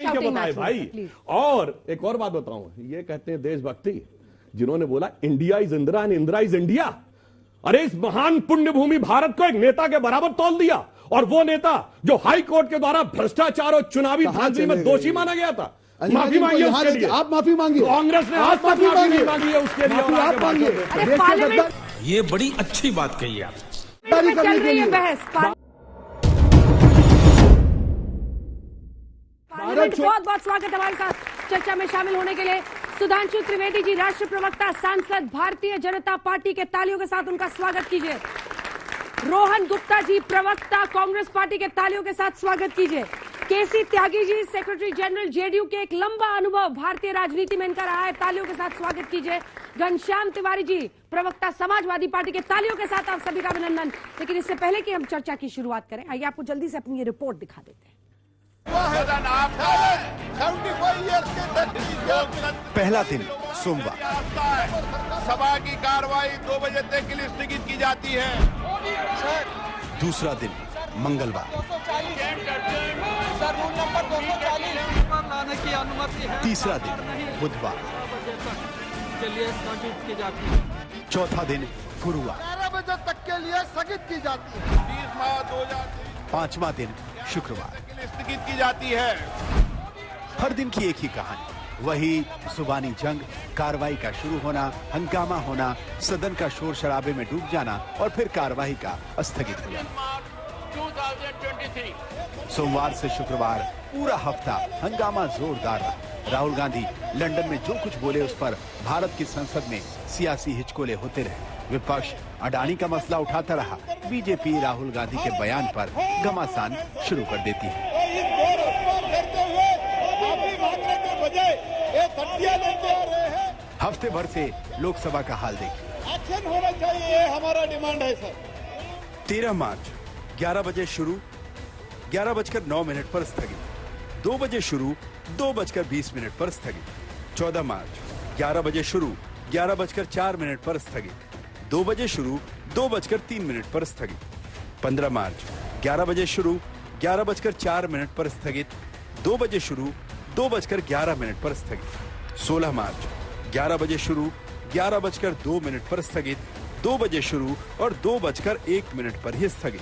क्या बताए भाई। और एक और बात बताऊं, ये कहते हैं देशभक्ति, जिन्होंने बोला India is Indira and Indira is India. अरे इस महान पुण्य भूमि भारत को एक नेता के बराबर तौल दिया, और वो नेता जो हाई कोर्ट के द्वारा भ्रष्टाचार और चुनावी धांधली में दोषी माना गया था, माफी मांगी उसके लिए। आप माफी मांगिए, कांग्रेस ने आज तक माफी नहीं मांगी है उसके लिए। आप मांगिए। ये बड़ी अच्छी बात कही आप। चल रही है बहस, बहुत बहुत स्वागत है हमारे साथ चर्चा में शामिल होने के लिए सुधांशु त्रिवेदी जी, राष्ट्रीय प्रवक्ता, सांसद, भारतीय जनता पार्टी के। तालियों के साथ उनका स्वागत कीजिए। रोहन गुप्ता जी, प्रवक्ता, कांग्रेस पार्टी के। तालियों के साथ स्वागत कीजिए। केसी Tyagi ji, secretary general, JDU के। एक लंबा अनुभव भारतीय राजनीति में इनका रहा है। तालियों के साथ स्वागत कीजिए। घनश्याम तिवारी जी, प्रवक्ता, समाजवादी पार्टी के। तालियों के साथ आप सभी का अभिनंदन। लेकिन इससे पहले कि हम चर्चा की शुरुआत करें, आइए आपको जल्दी से अपनी ये रिपोर्ट दिखा देते हैं। पहला दिन सोमवार, सभा की कार्रवाई 2 बजे तक के लिए स्थगित की जाती है। दूसरा दिन मंगलवार, तीसरा दिन बुधवार, चौथा दिन गुरुवार, 11 बजे तक के लिए स्थगित की जाती है। 20 मार्च 2023 पांचवा दिन शुक्रवार के लिए स्थगित की जाती है। हर दिन की एक ही कहानी, वही जुबानी जंग, कार्रवाई का शुरू होना, हंगामा होना, सदन का शोर शराबे में डूब जाना और फिर कार्रवाई का स्थगित हो जाना। 2023 सोमवार से शुक्रवार पूरा हफ्ता हंगामा जोरदार रहा। राहुल गांधी लंदन में जो कुछ बोले उस पर भारत की संसद में सियासी हिचकोले होते रहे। विपक्ष अडानी का मसला उठाता रहा। बीजेपी राहुल गांधी के बयान पर घमासान शुरू कर देती है। हफ्ते भर से लोकसभा का हाल देखिए। एक्शन होना चाहिए, हमारा डिमांड है सर। 13 मार्च 11 बजे शुरू, 11:09 पर स्थगित। 2 बजे शुरू, 2:20 पर स्थगित। 14 मार्च 11 बजे शुरू, 11:04 पर स्थगित। 2 बजे शुरू, 2:03 पर स्थगित। 15 मार्च 11 बजे शुरू, 11:04 पर स्थगित। 2 बजे शुरू, 2:11 पर स्थगित। 16 मार्च 11 बजे शुरू, 11:02 पर स्थगित। 2 बजे शुरू और 2:01 पर ही स्थगित।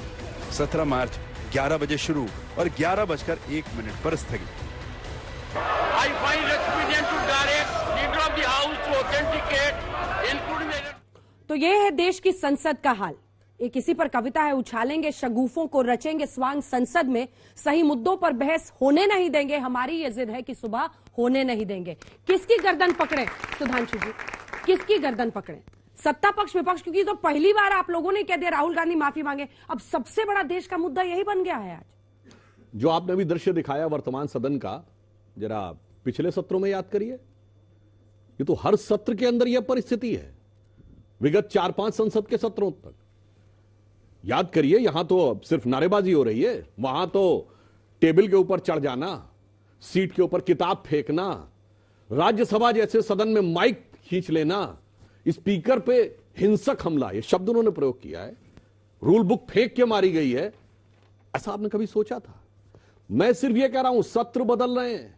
17 मार्च 11 बजे शुरू और 11:01 पर स्थगित। I find expedient to direct Leader of the House to authenticate, including the... तो ये है देश की संसद का हाल। एक इसी पर कविता है, उछालेंगे शगुफों को, रचेंगे स्वांग संसद में, सही मुद्दों पर बहस होने नहीं देंगे, हमारी ये जिद है कि सुबह होने नहीं देंगे। किसकी गर्दन पकड़े सुधांशु जी, किसकी गर्दन पकड़े? सत्ता पक्ष, विपक्ष? क्योंकि तो पहली बार आप लोगों ने कह दिया राहुल गांधी माफी मांगे, अब सबसे बड़ा देश का मुद्दा यही बन गया है आज। जो आपने अभी दृश्य दिखाया वर्तमान सदन का, जरा पिछले सत्रों में याद करिए। ये तो हर सत्र के अंदर यह परिस्थिति है, विगत 4-5 संसद के सत्रों तक याद करिए। यहां तो सिर्फ नारेबाजी हो रही है, वहां तो टेबल के ऊपर चढ़ जाना, सीट के ऊपर किताब फेंकना, राज्यसभा जैसे सदन में माइक खींच लेना, स्पीकर पे हिंसक हमला, ये शब्द उन्होंने प्रयोग किया है। रूल बुक फेंक के मारी गई है। ऐसा आपने कभी सोचा था? मैं सिर्फ ये कह रहा हूं, सत्र बदल रहे हैं,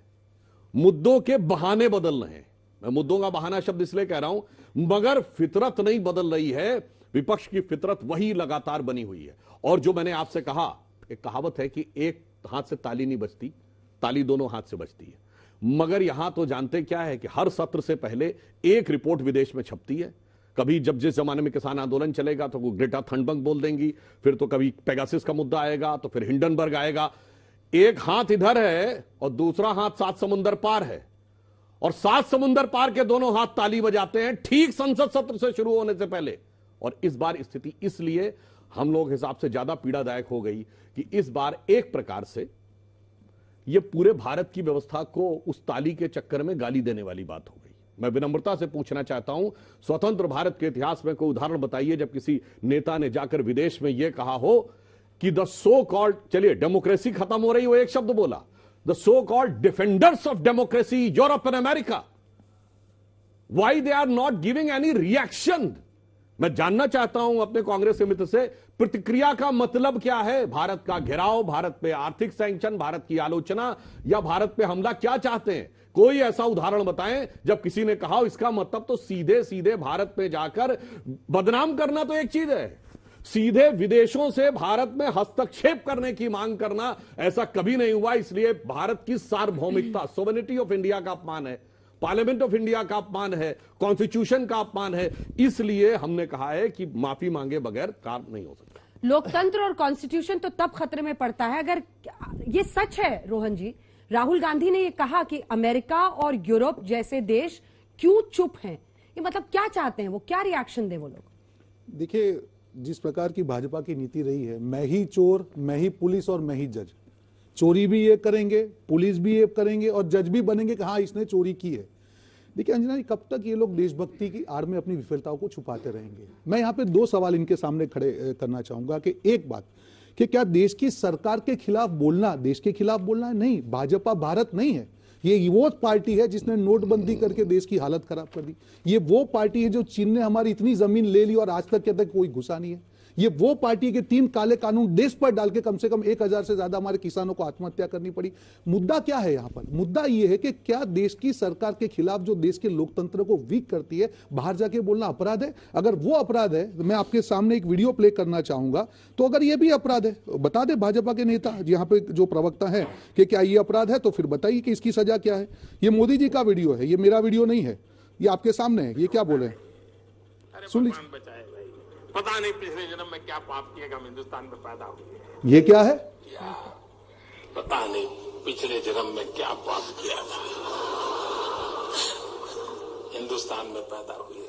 मुद्दों के बहाने बदल रहे हैं। मैं मुद्दों का बहाना शब्द इसलिए कह रहा हूं, मगर फितरत नहीं बदल रही है। विपक्ष की फितरत वही लगातार बनी हुई है। और जो मैंने आपसे कहा, एक कहावत है कि एक हाथ से ताली नहीं बजती, ताली दोनों हाथ से बजती है। मगर यहां तो जानते क्या है कि हर सत्र से पहले एक रिपोर्ट विदेश में छपती है। कभी जब जिस जमाने में किसान आंदोलन चलेगा तो वो ग्रेटा थनबर्ग बोल देंगी, फिर तो कभी पेगासिस का मुद्दा आएगा, तो फिर हिंडनबर्ग आएगा। एक हाथ इधर है और दूसरा हाथ 7 समुंदर पार है, और 7 समुंदर पार के दोनों हाथ ताली बजाते हैं ठीक संसद सत्र से शुरू होने से पहले। और इस बार स्थिति इसलिए हम लोग हिसाब से ज्यादा पीड़ादायक हो गई कि इस बार एक प्रकार से यह पूरे भारत की व्यवस्था को उस ताली के चक्कर में गाली देने वाली बात हो गई। मैं विनम्रता से पूछना चाहता हूं, स्वतंत्र भारत के इतिहास में कोई उदाहरण बताइए जब किसी नेता ने जाकर विदेश में यह कहा हो कि द सो कॉल्ड, चलिए डेमोक्रेसी खत्म हो रही, वो एक शब्द बोला, the so called defenders of democracy Europe and America, why they are not giving any reaction मैं जानना चाहता हूं अपने कांग्रेस के मित्र से, प्रतिक्रिया का मतलब क्या है? भारत का घेराव, भारत पे आर्थिक सैंक्शन, भारत की आलोचना या भारत पे हमला, क्या चाहते हैं? कोई ऐसा उदाहरण बताएं जब किसी ने कहा इसका मतलब तो सीधे सीधे भारत पे जाकर बदनाम करना तो एक चीज है, सीधे विदेशों से भारत में हस्तक्षेप करने की मांग करना ऐसा कभी नहीं हुआ। इसलिए भारत की सार्वभौमिकता, सोवेरेनिटी ऑफ इंडिया का अपमान है, पार्लियामेंट ऑफ इंडिया का अपमान है, कॉन्स्टिट्यूशन का अपमान है। इसलिए हमने कहा है कि माफी मांगे बगैर कार्य नहीं हो सकता। लोकतंत्र और कॉन्स्टिट्यूशन तो तब खतरे में पड़ता है अगर ये सच है। रोहन जी, राहुल गांधी ने ये कहा कि अमेरिका और यूरोप जैसे देश क्यों चुप हैं, ये मतलब क्या चाहते हैं वो, क्या रिएक्शन दे वो लोग? देखिए, जिस प्रकार की भाजपा की नीति रही है, मैं ही चोर, मैं ही पुलिस और मैं ही जज, चोरी भी ये करेंगे, पुलिस भी ये करेंगे और जज भी बनेंगे कि हाँ इसने चोरी की है। देखिए अंजना जी, कब तक ये लोग देशभक्ति की आड़ में अपनी विफलताओं को छुपाते रहेंगे? मैं यहाँ पे दो सवाल इनके सामने खड़े करना चाहूंगा कि एक बात कि क्या देश की सरकार के खिलाफ बोलना देश के खिलाफ बोलना है? नहीं, भाजपा भारत नहीं है। ये वो पार्टी है जिसने नोटबंदी करके देश की हालत खराब कर दी। ये वो पार्टी है जो चीन ने हमारी इतनी जमीन ले ली और आज तक के तक कोई घुसा नहीं है। ये वो पार्टी के 3 काले कानून देश पर डाल के कम से कम 1000 से ज्यादा हमारे किसानों को आत्महत्या करनी पड़ी। मुद्दा क्या है यहाँ पर? मुद्दा ये है कि क्या देश की सरकार के खिलाफ जो देश के लोकतंत्र को वीक करती है, बाहर जाके बोलना अपराध है? अगर वो अपराध है, मैं आपके सामने एक वीडियो प्ले करना चाहूंगा, तो अगर ये भी अपराध है, बता दे भाजपा के नेता यहाँ पे जो प्रवक्ता है कि क्या ये अपराध है, तो फिर बताइए कि इसकी सजा क्या है। ये मोदी जी का वीडियो है, ये मेरा वीडियो नहीं है, ये आपके सामने है। ये क्या बोले, सुन लीजिए। पता नहीं पिछले जन्म में क्या पाप किए हम हिंदुस्तान में पैदा हुए। ये क्या है? पता नहीं पिछले जन्म में क्या पाप किया था, हिंदुस्तान में पैदा हुए।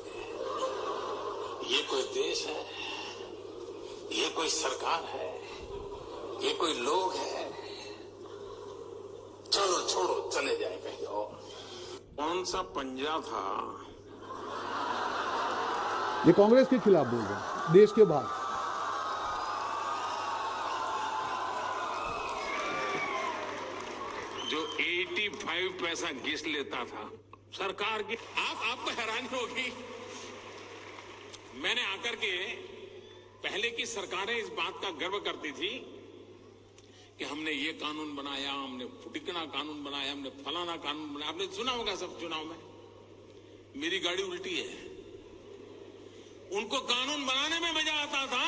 ये कोई देश है, ये कोई सरकार है, ये कोई लोग है? चलो छोड़ो, चले जाए कहीं और। कौन सा पंजा था? ये कांग्रेस के खिलाफ बोल रहे हैं, देश के बाहर। जो 85 पैसा घिस लेता था सरकार की। आपको हैरानी होगी, मैंने आकर के, पहले की सरकारें इस बात का गर्व करती थी कि हमने ये कानून बनाया, हमने फुटिकना कानून बनाया, हमने फलाना कानून बनाया। आपने सुना होगा सब चुनाव में। मेरी गाड़ी उल्टी है। उनको कानून बनाने में मजा आता था,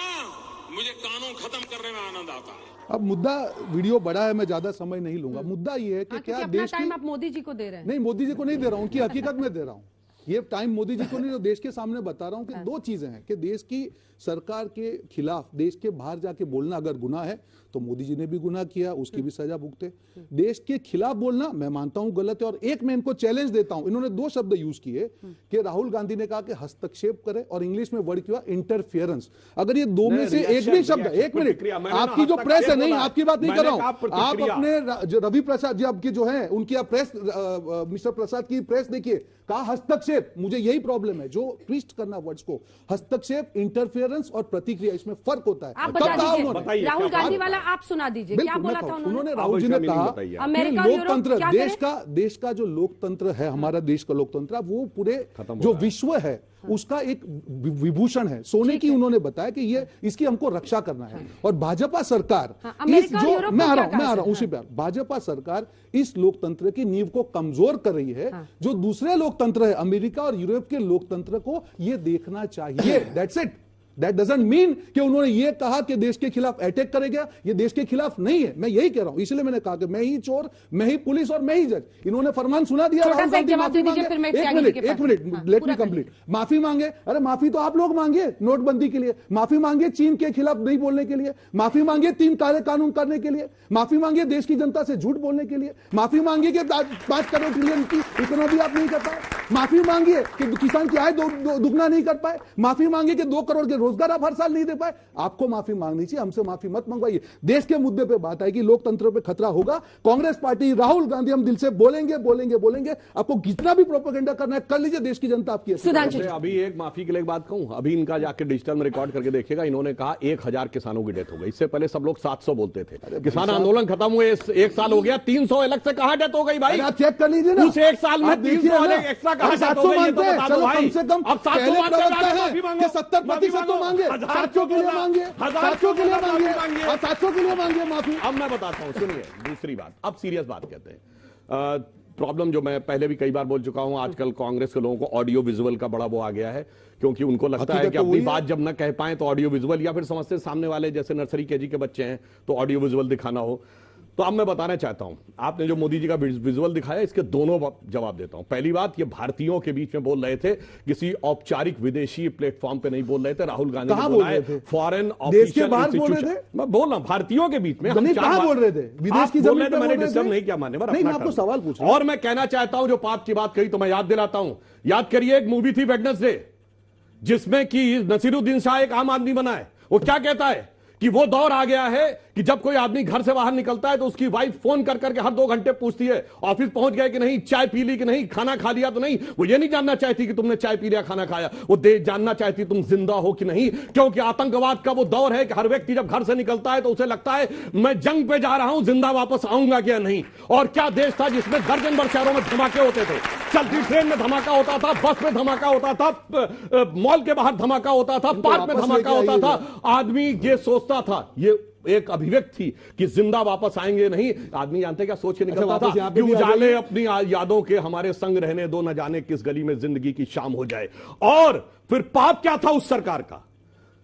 मुझे कानून खत्म करने में आनंद आता है। अब मुद्दा, वीडियो बड़ा है, मैं ज्यादा समय नहीं लूंगा। मुद्दा ये है कि क्या देश टाइम आप मोदी जी को दे रहे हैं? नहीं, मोदी जी को नहीं दे रहा हूं, उनकी हकीकत में दे रहा हूं। ये टाइम मोदी जी को नहीं, देश के सामने बता रहा हूं कि दो चीजें हैं कि देश की सरकार के खिलाफ देश के बाहर जाके बोलना अगर गुनाह है तो मोदी जी ने भी गुनाह किया, उसकी भी सजा भुगते। देश के खिलाफ बोलना मैं मानता हूं गलत है। और एक मैं इनको चैलेंज देता हूं, इन्होंने 2 शब्द यूज किए कि राहुल गांधी ने कहा कि हस्तक्षेप करे और इंग्लिश में वर्ड किया इंटरफियरेंस। अगर ये दो में से एक भी शब्द, एक मिनट, आपकी जो प्रेस है, नहीं आपकी बात नहीं कर रहा हूं, आप अपने रवि प्रसाद जी आपके जो है उनकी आप प्रेस, मिस्टर प्रसाद की प्रेस देखिए, कहा हस्तक्षेप। मुझे यही प्रॉब्लम है, जो ट्विस्ट करना वर्ड्स को, हस्तक्षेप, इंटरफेरेंस और प्रतिक्रिया, इसमें फर्क होता है। आप बता दीजिए, राहुल गांधी वाला आप सुना दीजिए, क्या बोला था उन्होंने? राहुल जी ने कहा कि लोकतंत्र, देश का जो लोकतंत्र है, हमारा देश का लोकतंत्र, वो पूरे जो विश्व है उसका एक विभूषण है, सोने की। उन्होंने बताया कि ये इसकी हमको रक्षा करना है। और भाजपा सरकार इस जो मैं आ रहा हूं उसी पर, भाजपा सरकार इस लोकतंत्र की नींव को कमजोर कर रही है। जो दूसरे लोकतंत्र है, अमेरिका और यूरोप के लोकतंत्र को ये देखना चाहिए। That's it. That doesn't mean कि उन्होंने ये कहा कि देश के खिलाफ अटैक करेगा। ये देश के खिलाफ नहीं है, मैं यही कह रहा हूं। इसलिए मैंने कहा कि मैं ही चोर, मैं ही पुलिस और मैं ही जज। इन्होंने फरमान सुना दिया, राहुल गांधी माफी मांगे। एक मिनट, लेट मी कंप्लीट। माफी मांगे, अरे माफी तो आप लोग मांगे नोटबंदी के लिए, माफी मांगे चीन के खिलाफ नहीं बोलने के लिए, माफी मांगे 3 काले कानून करने के लिए, माफी मांगे देश की जनता से झूठ बोलने के लिए, माफी मांगे कि 5 करोड़ ट्रिलियन की इकोनॉमी आप नहीं कर पाए, माफी मांगिए कि किसान की आय दुगना नहीं कर पाए, माफी मांगे कि 2 करोड़ के रोजगार आप हर साल नहीं दे पाए। आपको माफी मांगनी चाहिए, हमसे माफी मत मंगवाइए। देश के मुद्दे पे बात आएगी, लोकतंत्र पे खतरा होगा। कांग्रेस पार्टी, राहुल गांधी, हम दिल से बोलेंगे बोलेंगे बोलेंगे। आपको जितना भी प्रोपेगेंडा करना है कर लीजिए, देश की जनता आपकी है। अभी एक माफी के लिए बात कहूं, अभी इनका जाके डिजिटल में रिकॉर्ड करके देखिएगा, इन्होंने कहा 1000 किसानों की डेथ हो गई। इससे पहले सब लोग 700 बोलते थे। किसान आंदोलन खत्म हुए 1 साल हो गया, 300 अलग से कहां डेथ हो गई भाई? चेक कर लीजिए ना, उस 1 साल में 300 एक्स्ट्रा कहां 700 मांगते हैं, चलो कम से कम अब 700 पहले मांगते प्रवक्ता हैं, है माफी मांगो, कि 70% तो मांगे, 700 के लिए मांगे, 700 के लिए मांगे, 700 के लिए मांगे माफी। अब मैं बताता हूं, सुनिए दूसरी बात, अब सीरियस बात कहते हैं। प्रॉब्लम जो मैं पहले भी कई बार बोल चुका हूं, आजकल कांग्रेस के लोगों को ऑडियो विजुअल का बड़ा वो आ गया है, क्योंकि उनको लगता है कि अपनी बात जब ना कह पाए तो ऑडियो विजुअल, या फिर समझते सामने वाले जैसे नर्सरी केजी के बच्चे हैं तो ऑडियो विजुअल दिखाना हो। तो अब मैं बताना चाहता हूं, आपने जो मोदी जी का विजुअल दिखाया, इसके दोनों जवाब देता हूं। पहली बात, ये भारतीयों के बीच में बोल रहे थे, किसी औपचारिक विदेशी प्लेटफॉर्म पे नहीं बोल रहे थे। राहुल गांधी कहां बोल रहे थे? फॉरेन देश के बाहर बोल रहे थे? मैं बोल रहा हूं भारतीयों के बीच में। हम कहां बोल रहे थे? विदेश की जमीन पे मैंने डिस्टर्ब नहीं किया, मान्यवर। नहीं, मैं आपको सवाल पूछ रहा हूं। और मैं कहना चाहता हूं, जो पाप की बात कही तो मैं याद दिलाता हूं। याद करिए, एक मूवी थी वेडनेसडे, जिसमें कि नसीरुद्दीन शाह एक आम आदमी बना है। वो क्या कहता है कि वो दौर आ गया है कि जब कोई आदमी घर से बाहर निकलता है तो उसकी वाइफ फोन कर करके हर 2 घंटे पूछती है, ऑफिस पहुंच गए कि नहीं, चाय पी ली कि नहीं, खाना खा लिया तो नहीं। वो ये नहीं जानना चाहती कि तुमने चाय पी लिया, खाना खाया, वो जानना चाहती तुम जिंदा हो कि नहीं। क्योंकि आतंकवाद का वो दौर है कि हर व्यक्ति जब घर से निकलता है तो उसे लगता है मैं जंग पे जा रहा हूं, जिंदा वापस आऊंगा क्या नहीं। और क्या देश था जिसमें दर्जन भर शहरों में धमाके होते थे। चलती ट्रेन में धमाका होता था, बस में धमाका होता था, मॉल के बाहर धमाका होता था, पार्क में धमाका होता था। आदमी ये सोचता था, ये एक अभिव्यक्ति थी कि जिंदा वापस आएंगे नहीं। आदमी जानते क्या सोच के निकलता था कि उजाले अपनी यादों के हमारे संग रहने दो, न जाने किस गली में जिंदगी की शाम हो जाए। और फिर पाप क्या था उस सरकार का?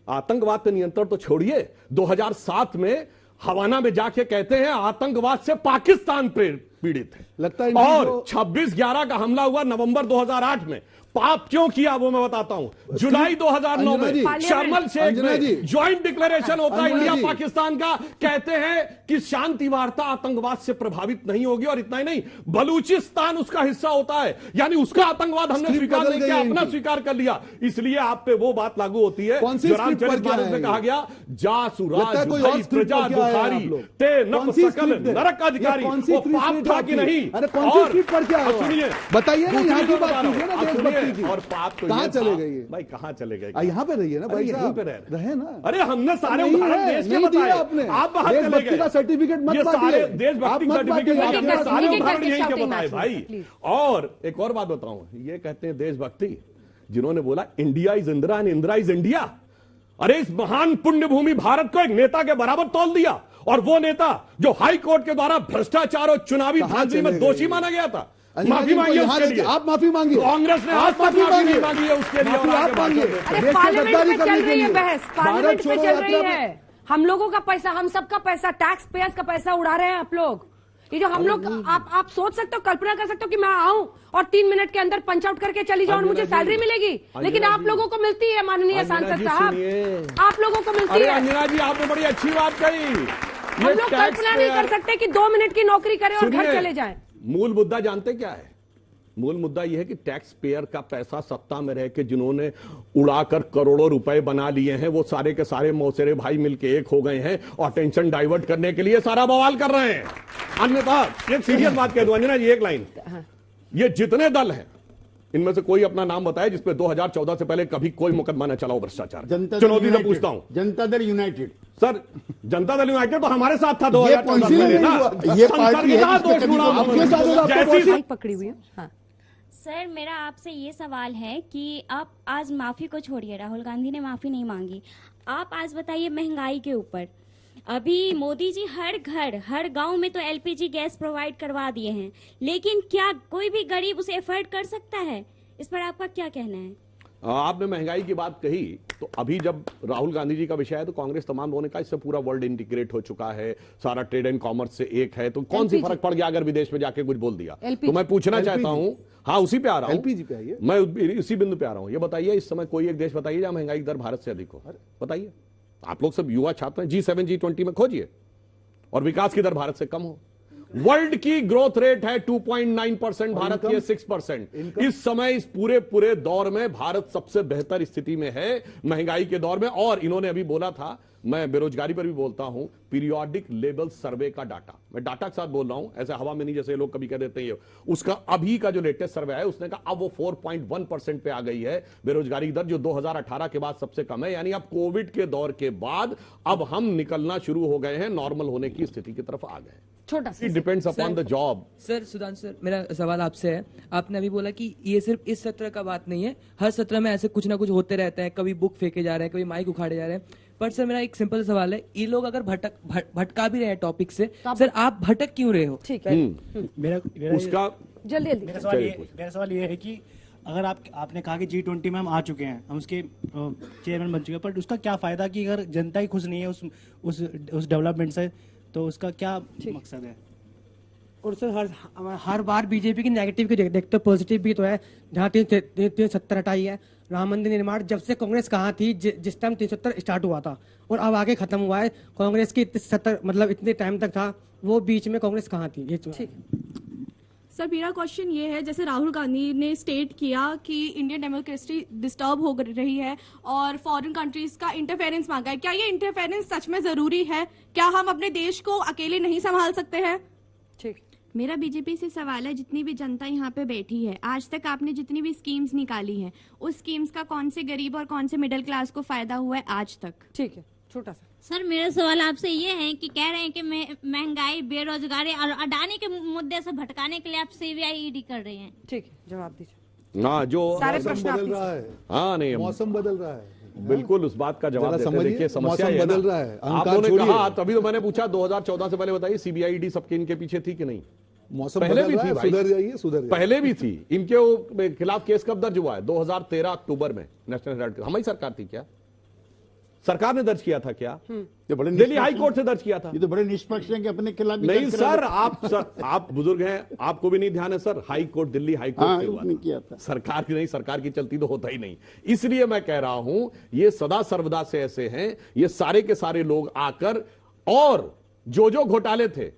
आतंकवाद पे नियंत्रण तो छोड़िए, 2007 में हवाना में जाके कहते हैं आतंकवाद से पाकिस्तान पीड़ित है। लगता है और 26/11 का हमला हुआ नवंबर 2008 में। पाप क्यों किया वो मैं बताता हूं। जुलाई 2009 में शर्मल शेख में ज्वाइंट डिक्लेरेशन होता है इंडिया पाकिस्तान का, कहते हैं कि शांति वार्ता आतंकवाद से प्रभावित नहीं होगी। और इतना ही नहीं, बलूचिस्तान उसका हिस्सा होता है, यानी उसका आतंकवाद हमने स्वीकार नहीं किया, अपना स्वीकार कर लिया। इसलिए आप पे वो बात लागू होती है जो रामचरितमानस में कहा गया, जासुराज प्रजा दुखारी ते नप सकल नरक अधिकारी। वो पाप था कि नहीं? अरे कौन सी स्क्रिप्ट पर क्या है? सुनिए, बताइए ना, यहाँ की बात कीजिए ना, देशभक्ति की। और पाप तो कहां चले गए ये भाई? कहां चले गए? यहाँ पे रहिए ना भाई, यहीं पे रहे ना। अरे हमने सारे उदाहरण देश के बताए, आपने आप बाहर चले गए। का सर्टिफिकेट मत ये सारे बांटिए, देशभक्ति सर्टिफिकेट सारे उदाहरण यहीं के बताए भाई। और एक और बात बताऊं, ये कहते हैं देशभक्ति, जिन्होंने बोला India is Indira and Indira is India. अरे इस महान पुण्य भूमि भारत को एक नेता के बराबर तौल दिया, और वो नेता जो हाई कोर्ट के द्वारा भ्रष्टाचार और चुनावी धांधली में दोषी माना गया था, माफी मांगी उसके लिए। आप माफी मांगिए, कांग्रेस ने आज तक माफी नहीं मांगी है उसके लिए। आप मांगिए। पार्लियामेंट में चल रही है बहस, पार्लियामेंट में चल रही है। हम लोगों का पैसा, हम सबका पैसा, टैक्स पेयर्स का पैसा उड़ा रहे हैं आप लोग। ये जो हम लोग, आप सोच सकते हो, कल्पना कर सकते हो कि मैं आऊं और 3 मिनट के अंदर पंच आउट करके चली जाऊं और मुझे सैलरी मिलेगी, लेकिन आप लोगों को मिलती है। माननीय सांसद साहब, आप लोगों को मिलती है। अंजना जी, आपने बड़ी अच्छी बात कही। हम लोग कल्पना नहीं कर सकते कि 2 मिनट की नौकरी करें और घर चले जाएं। मूल मुद्दा जानते क्या है? मूल मुद्दा यह है कि टैक्स पेयर का पैसा सत्ता में रह के जिन्होंने उड़ाकर करोड़ों रुपए बना लिए हैं, वो सारे के सारे मौसेरे भाई मिलके एक हो गए हैं और टेंशन डाइवर्ट करने के लिए सारा बवाल कर रहे हैं। अन्यथा एक सीरियस बात कह दूं अंजना जी, एक लाइन, ये जितने दल हैं इनमें से कोई अपना नाम बताए जिसपे 2014 से पहले कभी कोई मुकदमा न चला हो भ्रष्टाचार। चुनौती से पूछता हूं। Janata Dal United. Sir, Janata Dal United तो हमारे साथ था 2014 में ना। ये पार्टी पकड़ी हुई है। सर, मेरा आपसे ये सवाल है कि आप आज माफी को छोड़िए, राहुल गांधी ने माफी नहीं मांगी, आप आज बताइए महंगाई के ऊपर। अभी मोदी जी हर घर हर गांव में तो एलपीजी गैस प्रोवाइड करवा दिए हैं, लेकिन क्या कोई भी गरीब उसे एफर्ड कर सकता है? इस पर आपका क्या कहना है? आपने महंगाई की बात कही, तो अभी जब राहुल गांधी जी का विषय है तो कांग्रेस तमाम होने का, इससे पूरा वर्ल्ड इंटीग्रेट हो चुका है, सारा ट्रेड एंड कॉमर्स से एक है, तो कौन सी फर्क पड़ गया अगर विदेश में जाके कुछ बोल दिया? तो मैं पूछना चाहता हूं, हाँ उसी पे आ रहा हूं, एलपीजी पे आइए, मैं इसी बिंदु पे आ रहा हूं। ये बताइए, इस समय कोई एक देश बताइए जहां महंगाई दर भारत से अधिक हो? बताइए। आप लोग सब युवा छात्र हैं, G7 G20 में खोजिए, और विकास की दर भारत से कम हो। वर्ल्ड की ग्रोथ रेट है 2.9%, भारत की 6%। इस समय इस पूरे दौर में भारत सबसे बेहतर स्थिति में है महंगाई के दौर में। और इन्होंने अभी बोला था मैं बेरोजगारी पर भी बोलता हूं, पीरियोडिक लेवल सर्वे का डाटा, मैं डाटा के साथ बोल रहा हूं, ऐसे हवा में नहीं जैसे लोग कभी कह देते हैं। उसका अभी का जो लेटेस्ट सर्वे है उसने कहा अब वो 4.1% पे आ गई है बेरोजगारी की दर, जो 2018 के बाद सबसे कम है। यानी अब कोविड के दौर के बाद अब हम निकलना शुरू हो गए हैं, नॉर्मल होने की स्थिति की तरफ आ गए। छोटा सा, it depends upon the job. Sir Sudhanshu sir, मेरा सवाल आपसे है, आपने अभी बोला कि ये सिर्फ इस सत्र का बात नहीं है, हर सत्र में ऐसे कुछ ना कुछ होते रहते हैं, कभी बुक फेंके जा रहे हैं, कभी माइक उखाड़े जा रहे हैं। पर सर मेरा एक सिंपल सवाल है, ये लोग अगर भटका भी रहे हैं टॉपिक से, सर आप भटक क्यों रहे हो? ठीक है, मेरा उसका जल्दी मेरा सवाल ये है कि अगर आपने कहा कि G20 में हम आ चुके हैं, हम उसके चेयरमैन बन चुके हैं, पर उसका क्या फायदा कि अगर जनता ही खुश नहीं है उस डेवलपमेंट से, तो उसका क्या मकसद है? और सर हर बार बीजेपी की नेगेटिव की देखते पॉजिटिव भी तो है, जहाँ 370 हटाई है। राम मंदिर निर्माण जब से कांग्रेस कहाँ थी, जिस टाइम 370 स्टार्ट हुआ था और अब आगे खत्म हुआ है, कांग्रेस की 70 मतलब इतने टाइम तक था, वो बीच में कांग्रेस कहाँ थी? ये सर मेरा क्वेश्चन ये है, जैसे राहुल गांधी ने स्टेट किया कि इंडियन डेमोक्रेसी डिस्टर्ब हो रही है और फॉरेन कंट्रीज का इंटरफेरेंस मांगा है, क्या ये इंटरफेरेंस सच में जरूरी है? क्या हम अपने देश को अकेले नहीं संभाल सकते हैं? ठीक, मेरा बीजेपी से सवाल है, जितनी भी जनता यहाँ पे बैठी है, आज तक आपने जितनी भी स्कीम्स निकाली हैं, उस स्कीम्स का कौन से गरीब और कौन से मिडिल क्लास को फायदा हुआ है आज तक? ठीक है, छोटा सा। सर मेरा सवाल आपसे ये है कि कह रहे हैं कि महंगाई, बेरोजगारी और अडानी के मुद्दे से भटकाने के लिए आप CBI ED कर रहे हैं। ठीक है, जवाब दीजिए। हाँ, जो मौसम बदल रहा है, हाँ नहीं मौसम बदल रहा है, बिल्कुल उस बात का जवाब देते हैं। देखिए समस्या मौसम बदल रहा है, आपने कहा, तभी तो मैंने पूछा 2014 से पहले बताइए CBI ED सबके इनके पीछे थी कि नहीं? मौसम पहले भी थी, सुधर जाइए, सुधर पहले भी थी। इनके खिलाफ केस कब दर्ज हुआ है? 2013 अक्टूबर में नेशनल हेराल्ड। हमारी सरकार थी क्या? सरकार ने दर्ज किया था क्या? दिल्ली हाई कोर्ट से दर्ज किया था। ये तो बड़े निष्पक्ष हैं कि अपने खिलाफ नहीं सर, आप बुजुर्ग हैं, आपको भी नहीं ध्यान है sir. High court, Delhi high court से हुआ किया था। सरकार की नहीं, सरकार की चलती तो होता ही नहीं। इसलिए मैं कह रहा हूं, ये सदा सर्वदा से ऐसे हैं, ये सारे के सारे लोग आकर, और जो घोटाले थे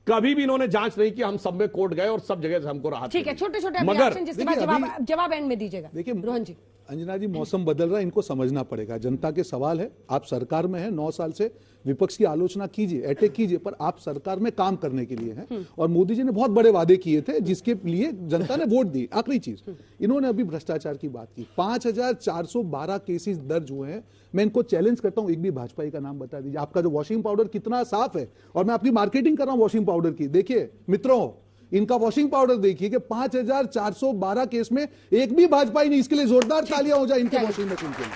कभी भी इन्होंने जांच नहीं की। हम सब में कोर्ट गए और सब जगह से हमको राहत। ठीक है, छोटे छोटे मगर जिसके बाद जवाब एंड में दीजिएगा। देखिए रोहन जी, अंजना जी, मौसम बदल रहा है, इनको समझना पड़ेगा। जनता के सवाल है, आप सरकार में हैं, 9 साल से विपक्ष की आलोचना कीजिए, अटैक कीजिए, पर आप सरकार में काम करने के लिए हैं। और मोदी जी ने बहुत बड़े वादे किए थे जिसके लिए जनता ने वोट दी। आखिरी चीज, इन्होंने अभी भ्रष्टाचार की बात की, 5412 केसेस दर्ज हुए हैं। मैं इनको चैलेंज करता हूं, एक भी भाजपाई का नाम बता दीजिए। आपका जो वॉशिंग पाउडर कितना साफ है, और मैं आपकी मार्केटिंग कर रहा हूं वॉशिंग पाउडर की। देखिए मित्रों, इनका वॉशिंग पाउडर देखिए कि 5412 केस में एक भी भाजपाई नहीं। इसके लिए जोरदार तालियां हो जाए इनके वॉशिंग मशीन के लिए।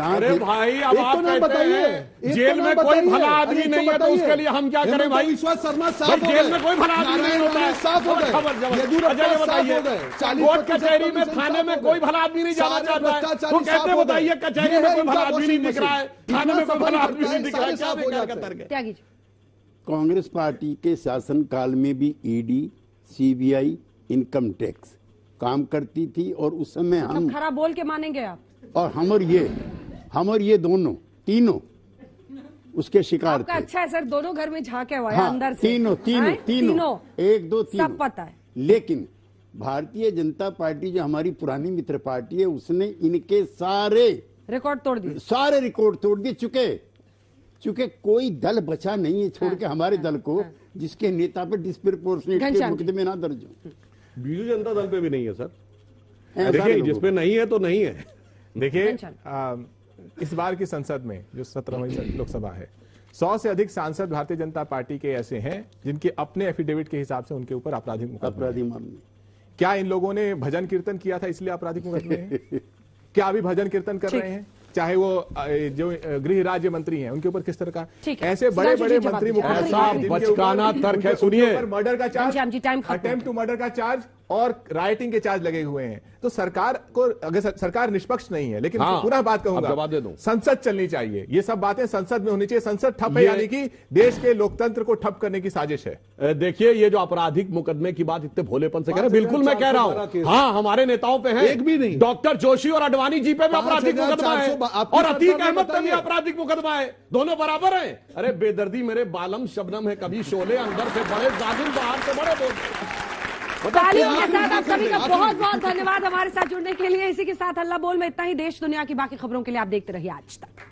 अरे भाई, अब आप कहते हैं जेल में कोई भला आदमी नहीं है, तो उसके लिए हम क्या करें भाई? विश्वास शर्मा साहब, जेल में कोई भला आदमी नहीं होता है, साफ हो गए। कोर्ट कचहरी में, थाने में कोई भला आदमी नहीं जाना चाहता है, तो कहते बताइए कचहरी में कोई भला आदमी नहीं दिख रहा है, थाने में कोई भला आदमी नहीं दिख रहा है, क्या बेकार का तर्क है? त्यागी जी, कांग्रेस पार्टी के शासनकाल में भी ED, CBI, इनकम टैक्स काम करती थी, और उस समय हम खरा बोल के मानेंगे आप? और हम और ये दोनों तीनों उसके शिकार आपका थे। अच्छा है सर, दोनों घर में झांके हुआ है, हाँ, अंदर से तीनों 1 2 3 सब पता है। लेकिन भारतीय जनता पार्टी जो हमारी पुरानी मित्र पार्टी है, उसने इनके सारे रिकॉर्ड तोड़ दिए, सारे रिकॉर्ड तोड़ दिए। चूंकि कोई दल बचा नहीं है छोड़ के हमारे दल को, जिसके नेता पे डिस्प्रोपोर्शनेट मुकदमे ना दर्ज हो। बीजू जनता दल पे भी नहीं है सर। देखिए, जिसपे नहीं है तो नहीं है। देखिए, इस बार की संसद में जो 17वीं लोकसभा है, 100 से अधिक सांसद भारतीय जनता पार्टी के ऐसे हैं जिनके अपने एफिडेविट के हिसाब से उनके ऊपर आपराधिक मामले। क्या इन लोगों ने भजन कीर्तन किया था इसलिए आपराधिक मुकदमे हैं? क्या अभी भजन कीर्तन कर रहे हैं? चाहे वो जो गृह राज्य मंत्री हैं, उनके ऊपर किस तरह का ऐसे बड़े बड़े मंत्री बचकाना तर्क है। सुनिए, मर्डर का चार्ज, अटेम्प्ट टू मर्डर का चार्ज और राइटिंग के चार्ज लगे हुए हैं। तो सरकार को, अगर सरकार निष्पक्ष नहीं है, लेकिन पुनः बात कहूंगा, जवाब दे दूं, संसद चलनी चाहिए। ये सब बातें संसद में होनी चाहिए। संसद ठप है, यानी कि देश के लोकतंत्र को ठप करने की साजिश है। देखिए, ये जो आपराधिक मुकदमे की बात इतने भोलेपन से कह रहे हैं, बिल्कुल मैं कह रहा हूं, हाँ हमारे नेताओं पे है, एक भी नहीं। डॉक्टर जोशी और अडवाणी जी पे भी आपराधिक मुकदमा है, और अतीक अहमद पे भी आपराधिक मुकदमा है। दोनों बराबर हैं। अरे बेदर्दी मेरे बालम शबनम है, कभी शोले, अंदर से बड़े जालिम, बाहर से बड़े बोल। तालियों के साथ आप सभी का बहुत बहुत धन्यवाद हमारे साथ जुड़ने के लिए। इसी के साथ हल्ला बोल में इतना ही। देश दुनिया की बाकी खबरों के लिए आप देखते रहिए आज तक।